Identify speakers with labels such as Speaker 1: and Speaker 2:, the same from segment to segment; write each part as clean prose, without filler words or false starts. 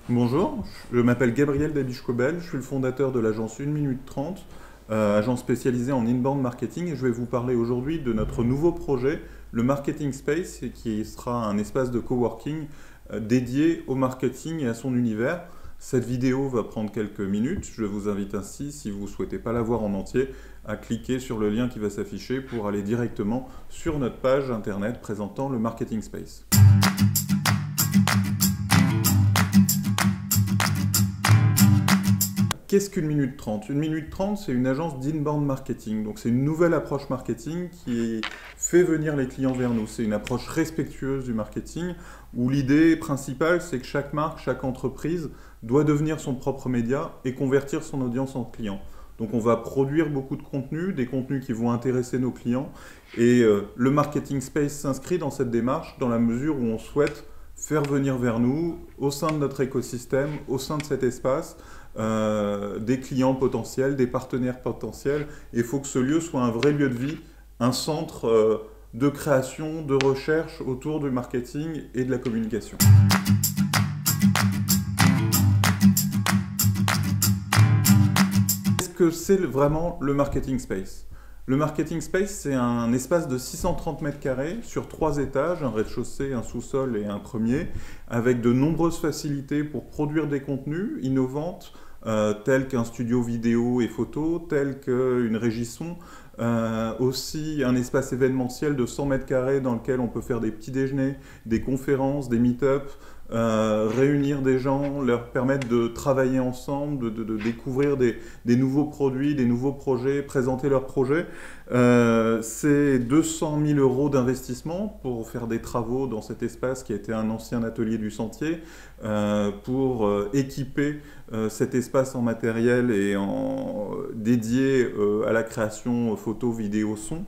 Speaker 1: Bonjour, je m'appelle Gabriel Dabiche-Cobel, je suis le fondateur de l'agence 1 minute 30, agence spécialisée en inbound marketing, et je vais vous parler aujourd'hui de notre nouveau projet, le Marketing Space, qui sera un espace de coworking dédié au marketing et à son univers. Cette vidéo va prendre quelques minutes, je vous invite ainsi, si vous ne souhaitez pas la voir en entier, à cliquer sur le lien qui va s'afficher pour aller directement sur notre page internet présentant le Marketing Space. Qu'est-ce qu'une minute 30? Une minute 30, c'est une agence d'inbound marketing. Donc c'est une nouvelle approche marketing qui fait venir les clients vers nous. C'est une approche respectueuse du marketing où l'idée principale, c'est que chaque marque, chaque entreprise doit devenir son propre média et convertir son audience en clients. Donc on va produire beaucoup de contenus, des contenus qui vont intéresser nos clients. Et le Marketing Space s'inscrit dans cette démarche dans la mesure où on souhaite faire venir vers nous, au sein de notre écosystème, au sein de cet espace, des clients potentiels, des partenaires potentiels. Et il faut que ce lieu soit un vrai lieu de vie, un centre de création, de recherche autour du marketing et de la communication. Qu'est-ce que c'est vraiment le Marketing Space? Le Marketing Space, c'est un espace de 630 mètres carrés sur 3 étages, un rez-de-chaussée, un sous-sol et un premier, avec de nombreuses facilités pour produire des contenus innovantes, tels qu'un studio vidéo et photo, tels qu'une régie son, aussi un espace événementiel de 100 mètres carrés dans lequel on peut faire des petits déjeuners, des conférences, des meet-up, réunir des gens, leur permettre de travailler ensemble, de découvrir des nouveaux produits, des nouveaux projets, présenter leurs projets. C'est 200 000 € d'investissement pour faire des travaux dans cet espace qui a été un ancien atelier du Sentier, pour équiper cet espace en matériel et dédié à la création photo, vidéo, son.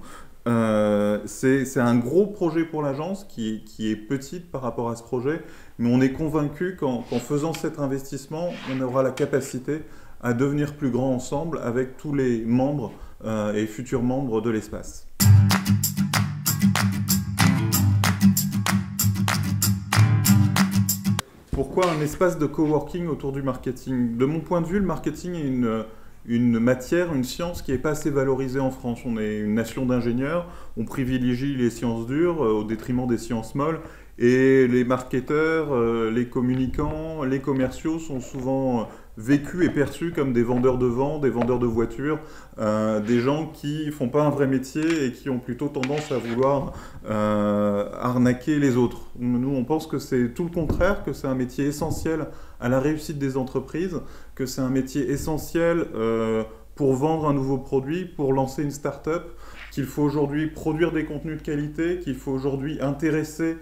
Speaker 1: C'est un gros projet pour l'agence qui est petite par rapport à ce projet, mais on est convaincu qu'en faisant cet investissement, on aura la capacité à devenir plus grand ensemble avec tous les membres et futurs membres de l'espace. Pourquoi un espace de coworking autour du marketing? De mon point de vue, le marketing est une matière, une science qui n'est pas assez valorisée en France. On est une nation d'ingénieurs, on privilégie les sciences dures au détriment des sciences molles, et les marketeurs, les communicants, les commerciaux sont souvent vécus et perçus comme des vendeurs de vent, des vendeurs de voitures, des gens qui ne font pas un vrai métier et qui ont plutôt tendance à vouloir arnaquer les autres. Nous, on pense que c'est tout le contraire, que c'est un métier essentiel à la réussite des entreprises, que c'est un métier essentiel pour vendre un nouveau produit, pour lancer une start-up, qu'il faut aujourd'hui produire des contenus de qualité, qu'il faut aujourd'hui intéresser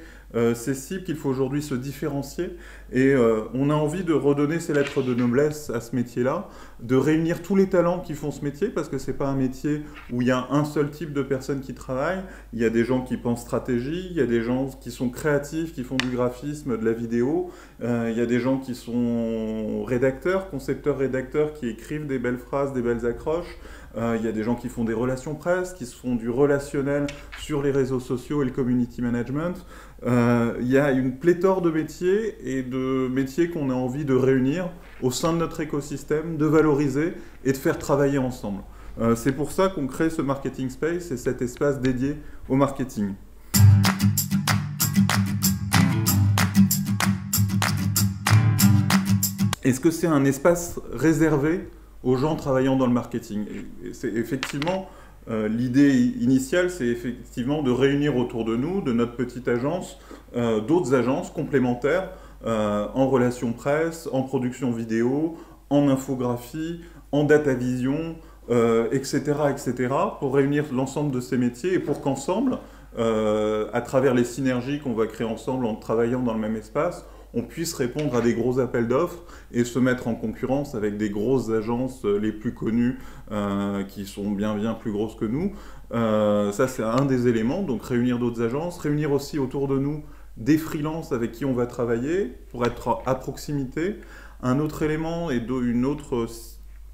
Speaker 1: ces cibles, qu'il faut aujourd'hui se différencier. Et on a envie de redonner ces lettres de noblesse à ce métier-là, de réunir tous les talents qui font ce métier, parce que ce n'est pas un métier où il y a un seul type de personnes qui travaillent. Il y a des gens qui pensent stratégie, il y a des gens qui sont créatifs, qui font du graphisme, de la vidéo, il y a des gens qui sont rédacteurs, concepteurs-rédacteurs, qui écrivent des belles phrases, des belles accroches. Il y a des gens qui font des relations presse, qui se font du relationnel sur les réseaux sociaux et le community management. Il y a une pléthore de métiers et de métiers qu'on a envie de réunir au sein de notre écosystème, de valoriser et de faire travailler ensemble. C'est pour ça qu'on crée ce Marketing Space et cet espace dédié au marketing. Est-ce que c'est un espace réservé aux gens travaillant dans le marketing? Et c'est effectivement, l'idée initiale, c'est effectivement de réunir autour de nous, de notre petite agence, d'autres agences complémentaires en relations presse, en production vidéo, en infographie, en data vision, etc., etc., pour réunir l'ensemble de ces métiers et pour qu'ensemble, à travers les synergies qu'on va créer ensemble en travaillant dans le même espace, on puisse répondre à des gros appels d'offres et se mettre en concurrence avec des grosses agences les plus connues qui sont bien plus grosses que nous. Ça, c'est un des éléments, donc réunir d'autres agences, réunir aussi autour de nous des freelances avec qui on va travailler pour être à proximité. Un autre élément et une autre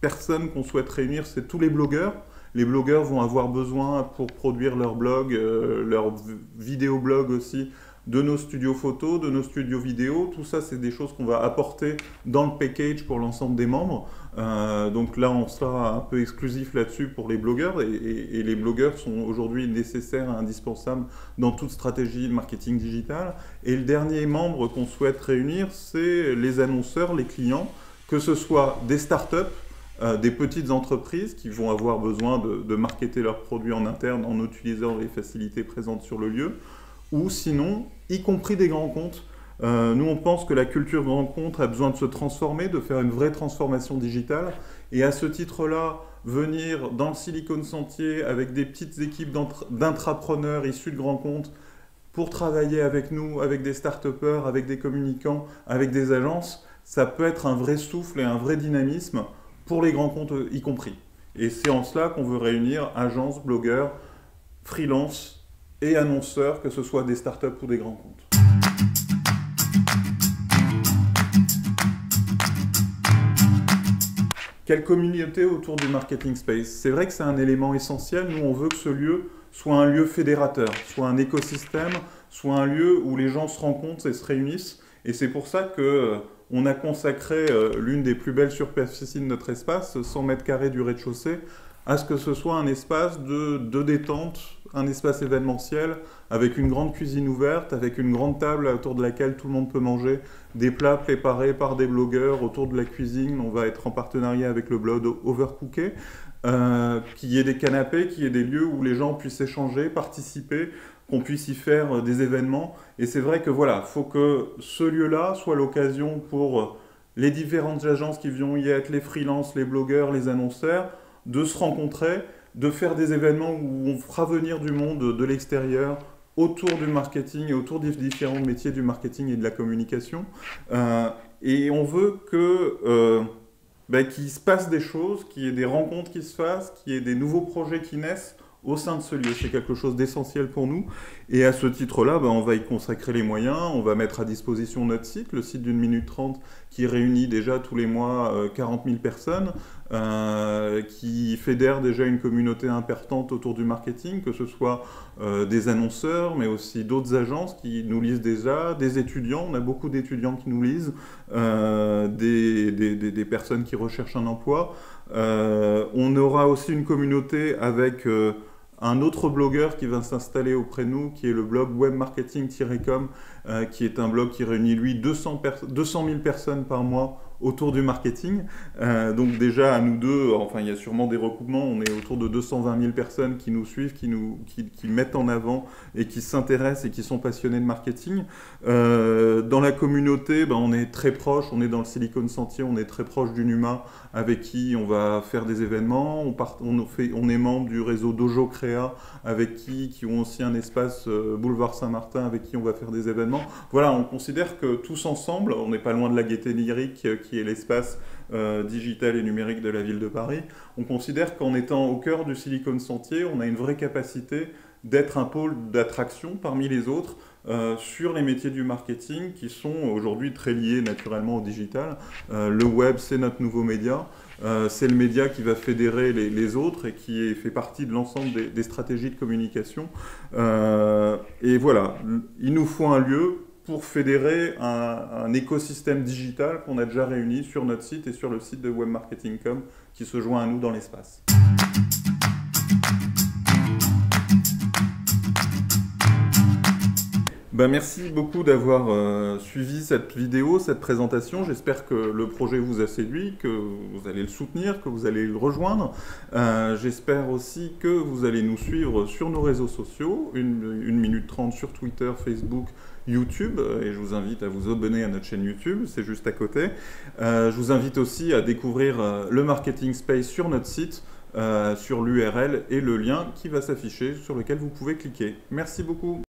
Speaker 1: personne qu'on souhaite réunir, c'est tous les blogueurs. Les blogueurs vont avoir besoin pour produire leur blog, leur vidéoblog aussi, de nos studios photos, de nos studios vidéo. Tout ça, c'est des choses qu'on va apporter dans le package pour l'ensemble des membres. Donc là, on sera un peu exclusif là-dessus pour les blogueurs. Et les blogueurs sont aujourd'hui nécessaires et indispensables dans toute stratégie de marketing digital. Et le dernier membre qu'on souhaite réunir, c'est les annonceurs, les clients, que ce soit des startups, des petites entreprises qui vont avoir besoin de marketer leurs produits en interne en utilisant les facilités présentes sur le lieu, ou sinon, y compris des grands comptes. Nous, on pense que la culture grand compte a besoin de se transformer, de faire une vraie transformation digitale. Et à ce titre-là, venir dans le Silicon Sentier avec des petites équipes d'intrapreneurs issus de grands comptes pour travailler avec nous, avec des start-upers, avec des communicants, avec des agences, ça peut être un vrai souffle et un vrai dynamisme pour les grands comptes y compris. Et c'est en cela qu'on veut réunir agences, blogueurs, freelance et annonceurs, que ce soit des startups ou des grands comptes. Quelle communauté autour du marketing space? C'est vrai que c'est un élément essentiel. Nous, on veut que ce lieu soit un lieu fédérateur, soit un écosystème, soit un lieu où les gens se rencontrent et se réunissent. Et c'est pour ça qu'on a consacré l'une des plus belles superficies de notre espace, 100 mètres carrés du rez-de-chaussée, à ce que ce soit un espace de détente, un espace événementiel, avec une grande cuisine ouverte, avec une grande table autour de laquelle tout le monde peut manger, des plats préparés par des blogueurs autour de la cuisine. On va être en partenariat avec le blog Overcooké, qu'il y ait des canapés, qu'il y ait des lieux où les gens puissent échanger, participer, qu'on puisse y faire des événements. Et c'est vrai que voilà, il faut que ce lieu-là soit l'occasion pour les différentes agences qui vont y être, les freelances, les blogueurs, les annonceurs, de se rencontrer, de faire des événements où on fera venir du monde de l'extérieur autour du marketing et autour des différents métiers du marketing et de la communication. Et on veut qu'il se passe des choses, qu'il y ait des rencontres qui se fassent, qu'il y ait des nouveaux projets qui naissent au sein de ce lieu. C'est quelque chose d'essentiel pour nous. Et à ce titre-là, on va y consacrer les moyens. On va mettre à disposition notre site, le site d'une minute 30, qui réunit déjà tous les mois 40 000 personnes, qui fédère déjà une communauté importante autour du marketing, que ce soit des annonceurs, mais aussi d'autres agences qui nous lisent déjà, des étudiants. On a beaucoup d'étudiants qui nous lisent, des personnes qui recherchent un emploi. On aura aussi une communauté avec un autre blogueur qui va s'installer auprès de nous, qui est le blog webmarketing-com, qui est un blog qui réunit, lui, 200 000 personnes par mois autour du marketing. Donc déjà, à nous deux, enfin, il y a sûrement des recoupements, on est autour de 220 000 personnes qui nous suivent, qui mettent en avant et qui s'intéressent et qui sont passionnés de marketing. Dans la communauté, on est très proche, on est dans le Silicon Sentier, on est très proche du NUMA, avec qui on va faire des événements. On est membre du réseau Dojo Créa, avec qui ont aussi un espace Boulevard Saint-Martin, avec qui on va faire des événements. Voilà, on considère que tous ensemble, on n'est pas loin de la Gaîté Lyrique, qui est l'espace digital et numérique de la ville de Paris. On considère qu'en étant au cœur du Silicon Sentier, on a une vraie capacité d'être un pôle d'attraction parmi les autres sur les métiers du marketing qui sont aujourd'hui très liés naturellement au digital. Le web, c'est notre nouveau média. C'est le média qui va fédérer les autres et qui fait partie de l'ensemble des stratégies de communication. Et voilà, il nous faut un lieu pour fédérer un écosystème digital qu'on a déjà réuni sur notre site et sur le site de webmarketing.com qui se joint à nous dans l'espace. Merci beaucoup d'avoir suivi cette vidéo, cette présentation. J'espère que le projet vous a séduit, que vous allez le soutenir, que vous allez le rejoindre. J'espère aussi que vous allez nous suivre sur nos réseaux sociaux, une minute 30 sur Twitter, Facebook, YouTube, et je vous invite à vous abonner à notre chaîne YouTube, c'est juste à côté. Je vous invite aussi à découvrir le Marketing Space sur notre site, sur l'URL et le lien qui va s'afficher, sur lequel vous pouvez cliquer. Merci beaucoup.